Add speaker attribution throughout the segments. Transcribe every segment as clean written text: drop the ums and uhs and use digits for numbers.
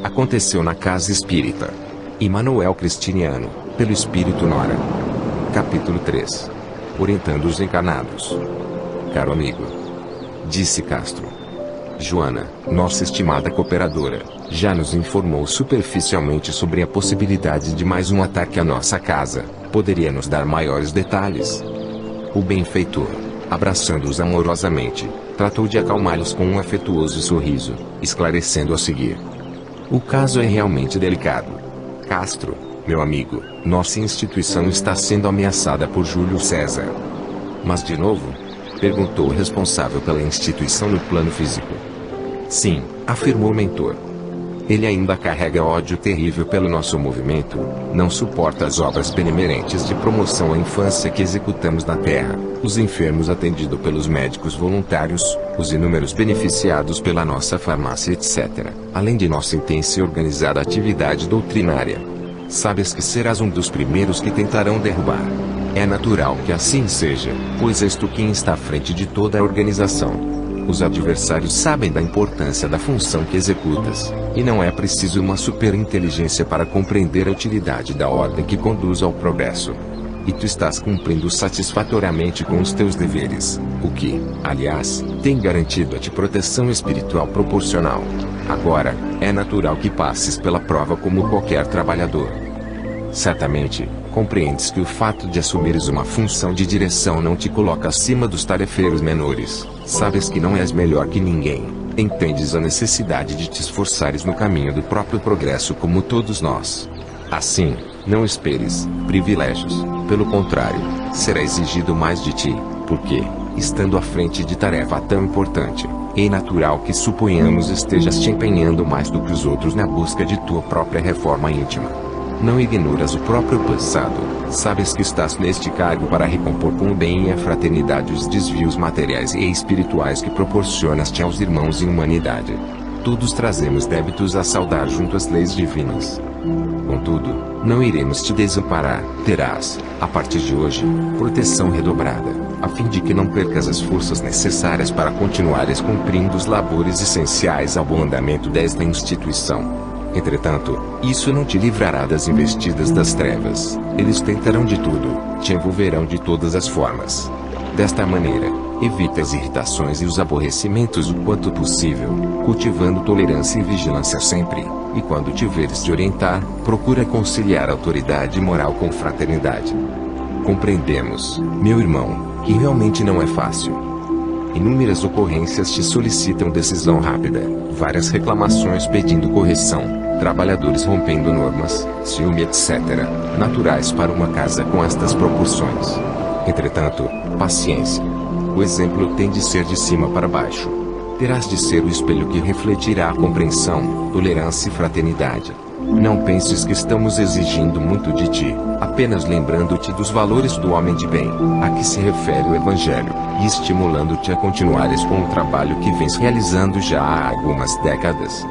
Speaker 1: Aconteceu na Casa Espírita Immanuel Cristiniano, pelo Espírito Nora. Capítulo 3. Orientando os encarnados. Caro amigo, disse Castro, Joana, nossa estimada cooperadora, já nos informou superficialmente sobre a possibilidade de mais um ataque à nossa casa. Poderia nos dar maiores detalhes? O benfeitor, abraçando-os amorosamente, tratou de acalmá-los com um afetuoso sorriso, esclarecendo a seguir. O caso é realmente delicado. Castro, meu amigo, nossa instituição está sendo ameaçada por Júlio César. Mas de novo? Perguntou o responsável pela instituição no plano físico. Sim, afirmou o mentor. Ele ainda carrega ódio terrível pelo nosso movimento, não suporta as obras benemerentes de promoção à infância que executamos na Terra, os enfermos atendidos pelos médicos voluntários, os inúmeros beneficiados pela nossa farmácia, etc., além de nossa intensa e organizada atividade doutrinária. Sabes que serás um dos primeiros que tentarão derrubar. É natural que assim seja, pois és tu quem está à frente de toda a organização. Os adversários sabem da importância da função que executas, e não é preciso uma superinteligência para compreender a utilidade da ordem que conduz ao progresso. E tu estás cumprindo satisfatoriamente com os teus deveres, o que, aliás, tem garantido a ti proteção espiritual proporcional. Agora, é natural que passes pela prova como qualquer trabalhador. Certamente, compreendes que o fato de assumires uma função de direção não te coloca acima dos tarefeiros menores. Sabes que não és melhor que ninguém. Entendes a necessidade de te esforçares no caminho do próprio progresso como todos nós. Assim, não esperes privilégios. Pelo contrário, será exigido mais de ti, porque, estando à frente de tarefa tão importante, é natural que suponhamos estejas te empenhando mais do que os outros na busca de tua própria reforma íntima. Não ignoras o próprio passado, sabes que estás neste cargo para recompor com o bem e a fraternidade os desvios materiais e espirituais que proporcionaste aos irmãos em humanidade. Todos trazemos débitos a saldar junto às leis divinas. Contudo, não iremos te desamparar, terás, a partir de hoje, proteção redobrada, a fim de que não percas as forças necessárias para continuares cumprindo os labores essenciais ao bom andamento desta instituição. Entretanto, isso não te livrará das investidas das trevas. Eles tentarão de tudo, te envolverão de todas as formas. Desta maneira, evita as irritações e os aborrecimentos o quanto possível, cultivando tolerância e vigilância sempre, e quando tiveres de orientar, procura conciliar autoridade moral com fraternidade. Compreendemos, meu irmão, que realmente não é fácil. Inúmeras ocorrências te solicitam decisão rápida, várias reclamações pedindo correção, trabalhadores rompendo normas, ciúme, etc., naturais para uma casa com estas proporções. Entretanto, paciência. O exemplo tem de ser de cima para baixo. Terás de ser o espelho que refletirá a compreensão, tolerância e fraternidade. Não penses que estamos exigindo muito de ti, apenas lembrando-te dos valores do homem de bem, a que se refere o Evangelho, e estimulando-te a continuares com o trabalho que vens realizando já há algumas décadas.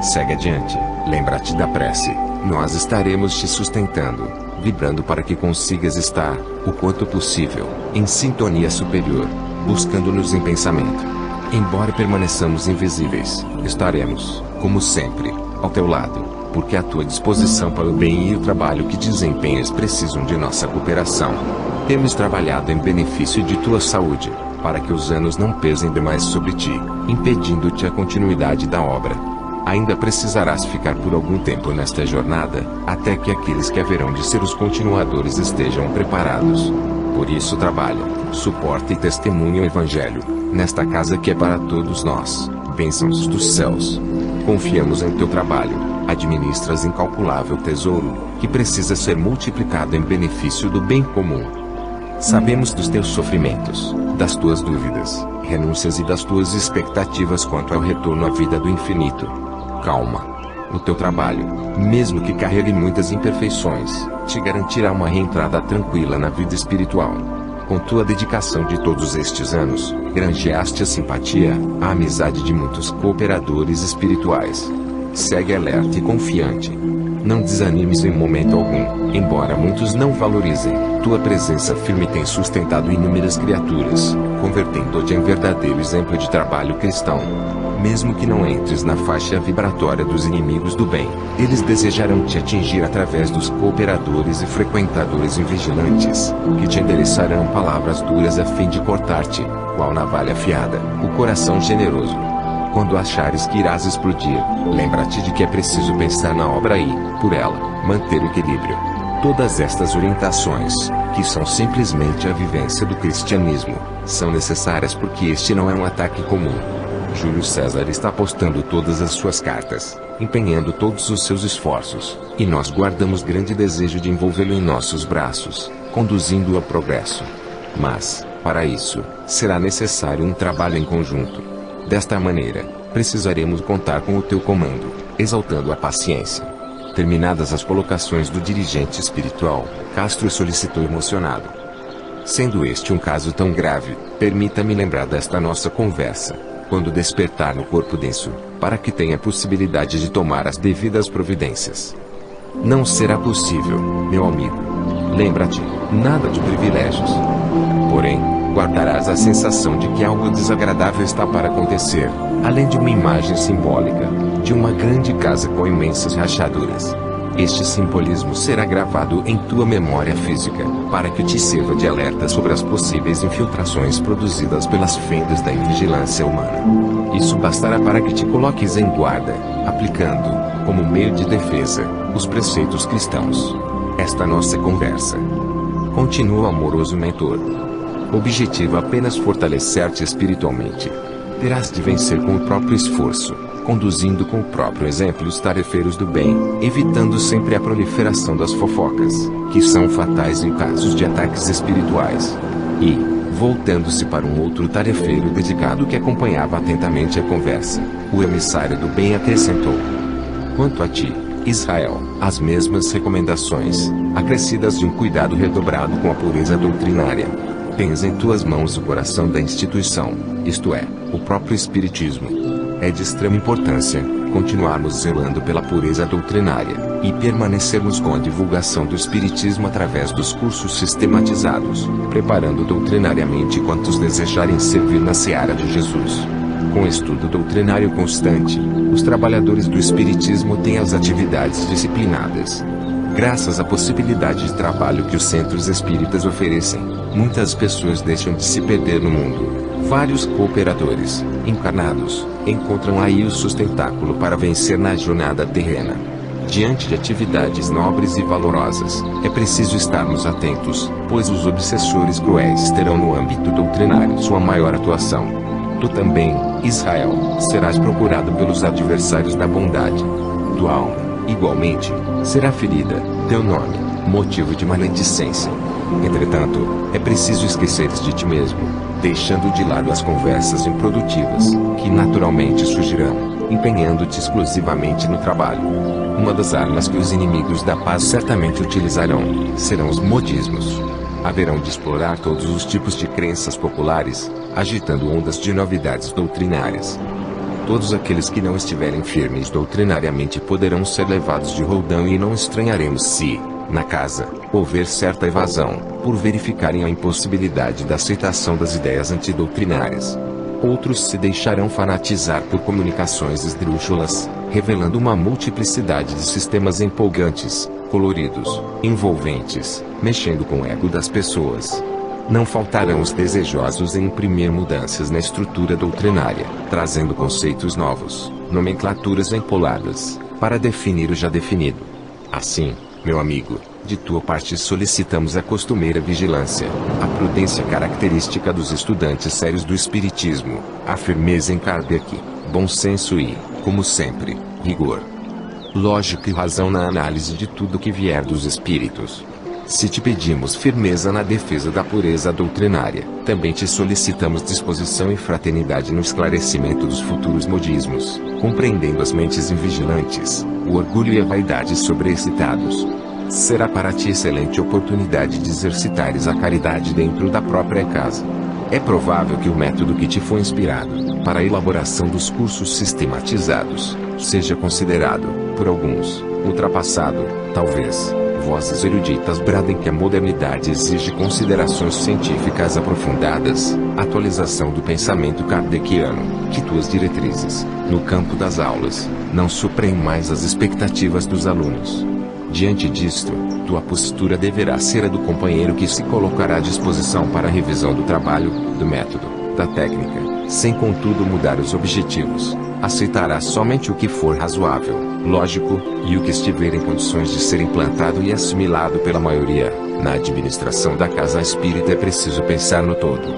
Speaker 1: Segue adiante, lembra-te da prece, nós estaremos te sustentando, vibrando para que consigas estar, o quanto possível, em sintonia superior, buscando-nos em pensamento. Embora permaneçamos invisíveis, estaremos, como sempre, ao teu lado. Porque a tua disposição para o bem e o trabalho que desempenhas precisam de nossa cooperação. Temos trabalhado em benefício de tua saúde, para que os anos não pesem demais sobre ti, impedindo-te a continuidade da obra. Ainda precisarás ficar por algum tempo nesta jornada, até que aqueles que haverão de ser os continuadores estejam preparados. Por isso trabalha, suporta e testemunha o Evangelho, nesta casa que é para todos nós, bênçãos dos céus. Confiamos em teu trabalho. Administras incalculável tesouro, que precisa ser multiplicado em benefício do bem comum. Sabemos dos teus sofrimentos, das tuas dúvidas, renúncias e das tuas expectativas quanto ao retorno à vida do infinito. Calma. O teu trabalho, mesmo que carregue muitas imperfeições, te garantirá uma reentrada tranquila na vida espiritual. Com tua dedicação de todos estes anos, granjeaste a simpatia, a amizade de muitos cooperadores espirituais. Segue alerta e confiante. Não desanimes em momento algum, embora muitos não valorizem. Tua presença firme tem sustentado inúmeras criaturas, convertendo-te em verdadeiro exemplo de trabalho cristão. Mesmo que não entres na faixa vibratória dos inimigos do bem, eles desejarão te atingir através dos cooperadores e frequentadores invigilantes, que te endereçarão palavras duras a fim de cortar-te, qual navalha afiada, o coração generoso. Quando achares que irás explodir, lembra-te de que é preciso pensar na obra e, por ela, manter o equilíbrio. Todas estas orientações, que são simplesmente a vivência do cristianismo, são necessárias porque este não é um ataque comum. Júlio César está apostando todas as suas cartas, empenhando todos os seus esforços, e nós guardamos grande desejo de envolvê-lo em nossos braços, conduzindo-o ao progresso. Mas, para isso, será necessário um trabalho em conjunto. Desta maneira, precisaremos contar com o teu comando, exaltando a paciência. Terminadas as colocações do dirigente espiritual, Castro solicitou emocionado: sendo este um caso tão grave, permita-me lembrar desta nossa conversa, quando despertar no corpo denso, para que tenha possibilidade de tomar as devidas providências. Não será possível, meu amigo. Lembra-te, nada de privilégios. Porém, guardarás a sensação de que algo desagradável está para acontecer, além de uma imagem simbólica, de uma grande casa com imensas rachaduras. Este simbolismo será gravado em tua memória física, para que te sirva de alerta sobre as possíveis infiltrações produzidas pelas fendas da invigilância humana. Isso bastará para que te coloques em guarda, aplicando, como meio de defesa, os preceitos cristãos. Esta nossa conversa continua, amoroso mentor. Objetivo apenas fortalecer-te espiritualmente. Terás de vencer com o próprio esforço, conduzindo com o próprio exemplo os tarefeiros do bem, evitando sempre a proliferação das fofocas, que são fatais em casos de ataques espirituais. E, voltando-se para um outro tarefeiro dedicado que acompanhava atentamente a conversa, o emissário do bem acrescentou: quanto a ti, Israel, as mesmas recomendações, acrescidas de um cuidado redobrado com a pureza doutrinária. Tens em tuas mãos o coração da instituição, isto é, o próprio Espiritismo. É de extrema importância continuarmos zelando pela pureza doutrinária, e permanecermos com a divulgação do Espiritismo através dos cursos sistematizados, preparando doutrinariamente quantos desejarem servir na seara de Jesus. Com estudo doutrinário constante, os trabalhadores do Espiritismo têm as atividades disciplinadas. Graças à possibilidade de trabalho que os centros espíritas oferecem, muitas pessoas deixam de se perder no mundo. Vários cooperadores, encarnados, encontram aí o sustentáculo para vencer na jornada terrena. Diante de atividades nobres e valorosas, é preciso estarmos atentos, pois os obsessores cruéis terão no âmbito doutrinário sua maior atuação. Tu também, Israel, serás procurado pelos adversários da bondade. Tua alma, igualmente, será ferida, teu nome, motivo de maledicência. Entretanto, é preciso esqueceres de ti mesmo, deixando de lado as conversas improdutivas, que naturalmente surgirão, empenhando-te exclusivamente no trabalho. Uma das armas que os inimigos da paz certamente utilizarão, serão os modismos. Haverão de explorar todos os tipos de crenças populares, agitando ondas de novidades doutrinárias. Todos aqueles que não estiverem firmes doutrinariamente poderão ser levados de roldão, e não estranharemos se, na casa, houver certa evasão, por verificarem a impossibilidade da aceitação das ideias antidoutrinárias. Outros se deixarão fanatizar por comunicações esdrúxulas, revelando uma multiplicidade de sistemas empolgantes, coloridos, envolventes, mexendo com o ego das pessoas. Não faltarão os desejosos em imprimir mudanças na estrutura doutrinária, trazendo conceitos novos, nomenclaturas empoladas, para definir o já definido. Assim, meu amigo, de tua parte solicitamos a costumeira vigilância, a prudência característica dos estudantes sérios do Espiritismo, a firmeza em Kardec, bom senso e, como sempre, rigor. Lógica e razão na análise de tudo que vier dos Espíritos. Se te pedimos firmeza na defesa da pureza doutrinária, também te solicitamos disposição e fraternidade no esclarecimento dos futuros modismos, compreendendo as mentes invigilantes, o orgulho e a vaidade sobreexcitados. Será para ti excelente oportunidade de exercitares a caridade dentro da própria casa. É provável que o método que te foi inspirado, para a elaboração dos cursos sistematizados, seja considerado, por alguns, ultrapassado, talvez vozes eruditas bradem que a modernidade exige considerações científicas aprofundadas, atualização do pensamento kardeciano, que tuas diretrizes, no campo das aulas, não suprem mais as expectativas dos alunos. Diante disto, tua postura deverá ser a do companheiro que se colocará à disposição para a revisão do trabalho, do método, da técnica, sem contudo mudar os objetivos. Aceitará somente o que for razoável, lógico, e o que estiver em condições de ser implantado e assimilado pela maioria. Na administração da casa espírita é preciso pensar no todo.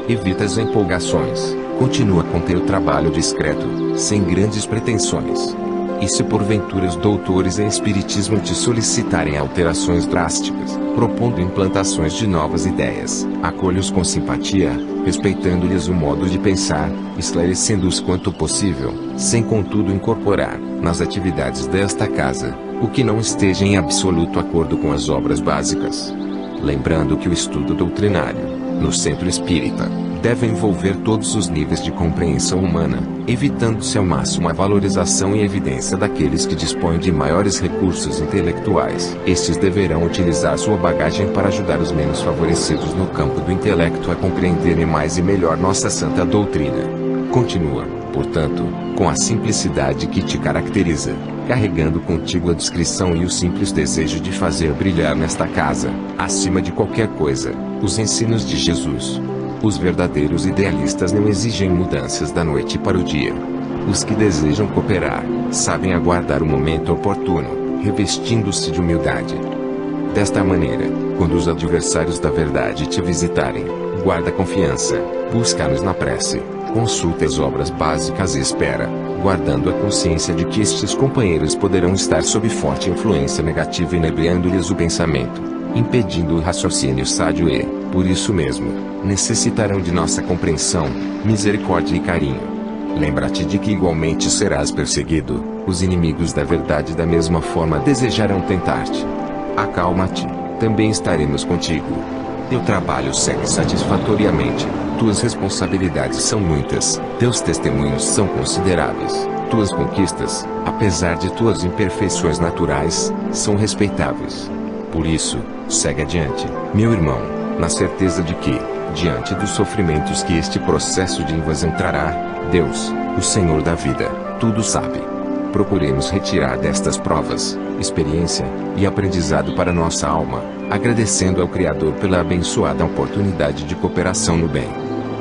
Speaker 1: Evita as empolgações, continua com teu trabalho discreto, sem grandes pretensões. E se porventura os doutores em espiritismo te solicitarem alterações drásticas, propondo implantações de novas ideias, acolhe-os com simpatia, respeitando-lhes o modo de pensar, esclarecendo-os quanto possível, sem contudo incorporar, nas atividades desta casa, o que não esteja em absoluto acordo com as obras básicas. Lembrando que o estudo doutrinário, no centro espírita, deve envolver todos os níveis de compreensão humana, evitando-se ao máximo a valorização e evidência daqueles que dispõem de maiores recursos intelectuais. Estes deverão utilizar sua bagagem para ajudar os menos favorecidos no campo do intelecto a compreenderem mais e melhor nossa santa doutrina. Continua, portanto, com a simplicidade que te caracteriza, carregando contigo a discrição e o simples desejo de fazer brilhar nesta casa, acima de qualquer coisa, os ensinos de Jesus. Os verdadeiros idealistas não exigem mudanças da noite para o dia. Os que desejam cooperar, sabem aguardar o momento oportuno, revestindo-se de humildade. Desta maneira, quando os adversários da verdade te visitarem, guarda confiança, busca-nos na prece, consulta as obras básicas e espera, guardando a consciência de que estes companheiros poderão estar sob forte influência negativa inebriando-lhes o pensamento, impedindo o raciocínio sádio e, por isso mesmo, necessitarão de nossa compreensão, misericórdia e carinho. Lembra-te de que igualmente serás perseguido, os inimigos da verdade da mesma forma desejarão tentar-te. Acalma-te, também estaremos contigo. Teu trabalho segue satisfatoriamente, tuas responsabilidades são muitas, teus testemunhos são consideráveis, tuas conquistas, apesar de tuas imperfeições naturais, são respeitáveis. Por isso, segue adiante, meu irmão, na certeza de que, diante dos sofrimentos que este processo de invasão trará, Deus, o Senhor da vida, tudo sabe. Procuremos retirar destas provas, experiência e aprendizado para nossa alma, agradecendo ao Criador pela abençoada oportunidade de cooperação no bem.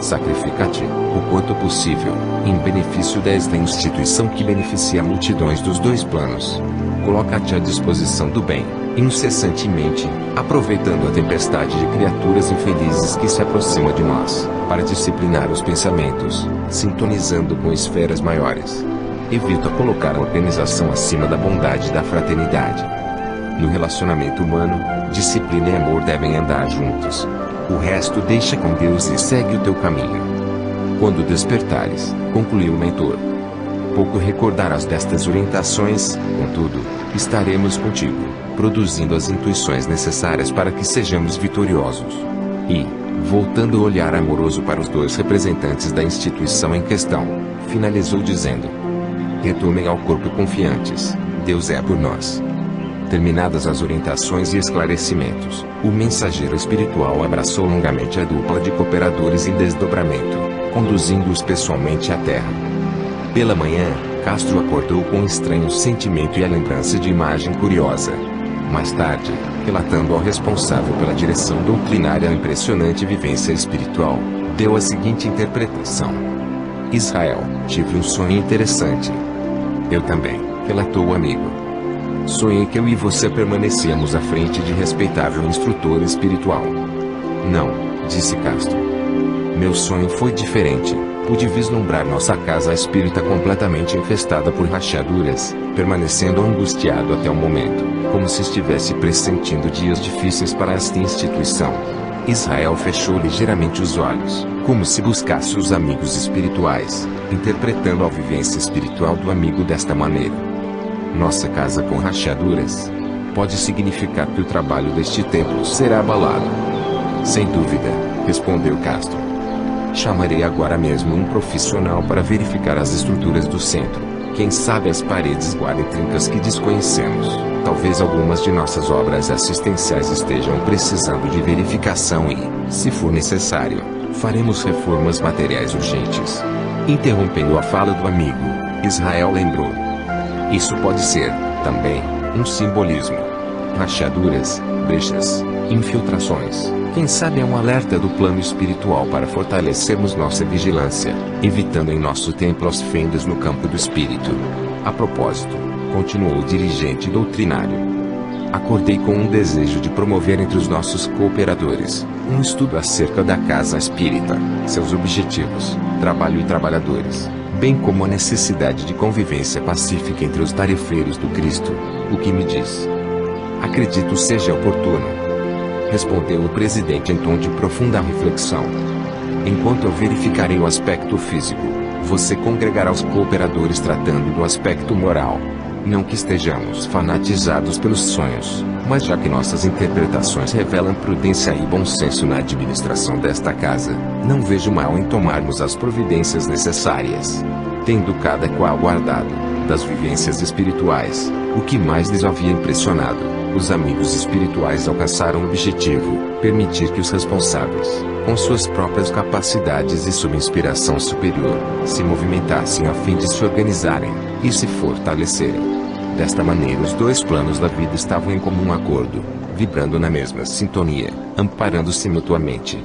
Speaker 1: Sacrifica-te, o quanto possível, em benefício desta instituição que beneficia multidões dos dois planos. Coloca-te à disposição do bem, incessantemente, aproveitando a tempestade de criaturas infelizes que se aproxima de nós, para disciplinar os pensamentos, sintonizando com esferas maiores. Evita colocar a organização acima da bondade e da fraternidade. No relacionamento humano, disciplina e amor devem andar juntos. O resto deixa com Deus e segue o teu caminho. Quando despertares, concluiu o mentor, pouco recordarás destas orientações, contudo, estaremos contigo, produzindo as intuições necessárias para que sejamos vitoriosos. E, voltando o olhar amoroso para os dois representantes da instituição em questão, finalizou dizendo: retomem ao corpo confiantes, Deus é por nós. Terminadas as orientações e esclarecimentos, o mensageiro espiritual abraçou longamente a dupla de cooperadores em desdobramento, conduzindo-os pessoalmente à terra. Pela manhã, Castro acordou com um estranho sentimento e a lembrança de imagem curiosa. Mais tarde, relatando ao responsável pela direção doutrinária a impressionante vivência espiritual, deu a seguinte interpretação: Israel, tive um sonho interessante. Eu também, relatou o amigo. Sonhei que eu e você permanecíamos à frente de respeitável instrutor espiritual. Não, disse Castro. Meu sonho foi diferente. Pude vislumbrar nossa casa espírita completamente infestada por rachaduras, permanecendo angustiado até o momento, como se estivesse pressentindo dias difíceis para esta instituição. Israel fechou ligeiramente os olhos, como se buscasse os amigos espirituais, interpretando a vivência espiritual do amigo desta maneira. Nossa casa com rachaduras pode significar que o trabalho deste templo será abalado. Sem dúvida, respondeu Castro. Chamarei agora mesmo um profissional para verificar as estruturas do centro, Quem sabe as paredes guardem trincas que desconhecemos. Talvez algumas de nossas obras assistenciais estejam precisando de verificação e, se for necessário, faremos reformas materiais urgentes. Interrompendo a fala do amigo, Israel lembrou. Isso pode ser, também, um simbolismo. Rachaduras, brechas, infiltrações. Quem sabe é um alerta do plano espiritual para fortalecermos nossa vigilância, evitando em nosso templo as fendas no campo do espírito. A propósito, continuou o dirigente doutrinário, acordei com um desejo de promover entre os nossos cooperadores um estudo acerca da casa espírita, seus objetivos, trabalho e trabalhadores, bem como a necessidade de convivência pacífica entre os tarefeiros do Cristo. O que me diz? Acredito seja oportuno, respondeu o presidente em tom de profunda reflexão. Enquanto eu verificarei o aspecto físico, você congregará os cooperadores tratando do aspecto moral. Não que estejamos fanatizados pelos sonhos, mas já que nossas interpretações revelam prudência e bom senso na administração desta casa, não vejo mal em tomarmos as providências necessárias. Tendo cada qual guardado, das vivências espirituais, o que mais lhes havia impressionado, os amigos espirituais alcançaram o objetivo: permitir que os responsáveis, com suas próprias capacidades e sob inspiração superior, se movimentassem a fim de se organizarem e se fortalecerem. Desta maneira os dois planos da vida estavam em comum acordo, vibrando na mesma sintonia, amparando-se mutuamente.